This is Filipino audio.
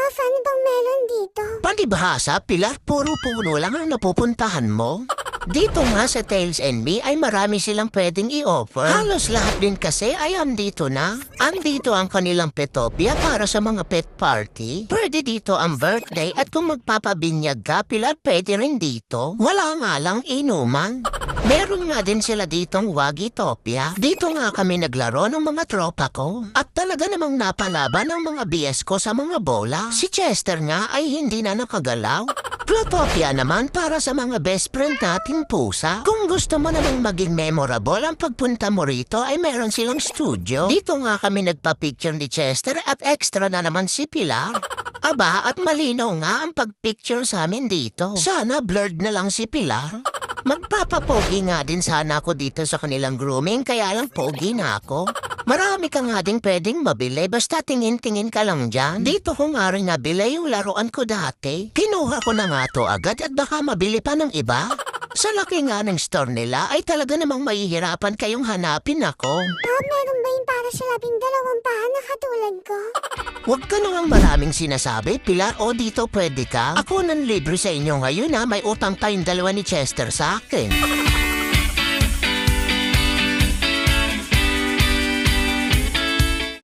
Prof, ano bang meron dito? Palibhasa, Pilar, puro puno lang ang napupuntahan mo. Dito nga sa Tails and Me ay marami silang pwedeng i-offer. Halos lahat din kasi ay andito na. Andito ang kanilang Petopia para sa mga pet party. Pwede dito ang birthday at kung magpapabinyag ka, Pilar, pwede rin dito. Wala nga lang inuman. Meron nga din sila ditong Wagitopia. Dito nga kami naglaro ng mga tropa ko. At talaga namang napalaban ang mga BS ko sa mga bola. Si Chester nga ay hindi na nakagalaw. Plutopia naman para sa mga best friend nating pusa. Kung gusto mo namang maging memorable ang pagpunta mo rito ay meron silang studio. Dito nga kami nagpa-picture ni Chester at extra na naman si Pilar. Aba, at malinaw nga ang pag-picture sa amin dito. Sana blurred na lang si Pilar. Magpapapogi nga din sana ako dito sa kanilang grooming kaya lang pogi na ako. Marami ka nga din pwedeng mabili basta tingin-tingin ka lang dyan. Dito ko nga rin nabili yung laruan ko dati. Kinuha ko na nga to agad at baka mabili pa ng iba. Sa laki nga ng store nila ay talaga namang mahihirapan kayong hanapin ako. Prof, meron ba yung para sa 12 paa na katulad ko? Huwag ka nang maraming sinasabi, Pilar, o dito pwede ka. Ako nang libre sa inyo ngayon may utang tayong dalawa ni Chester sa akin.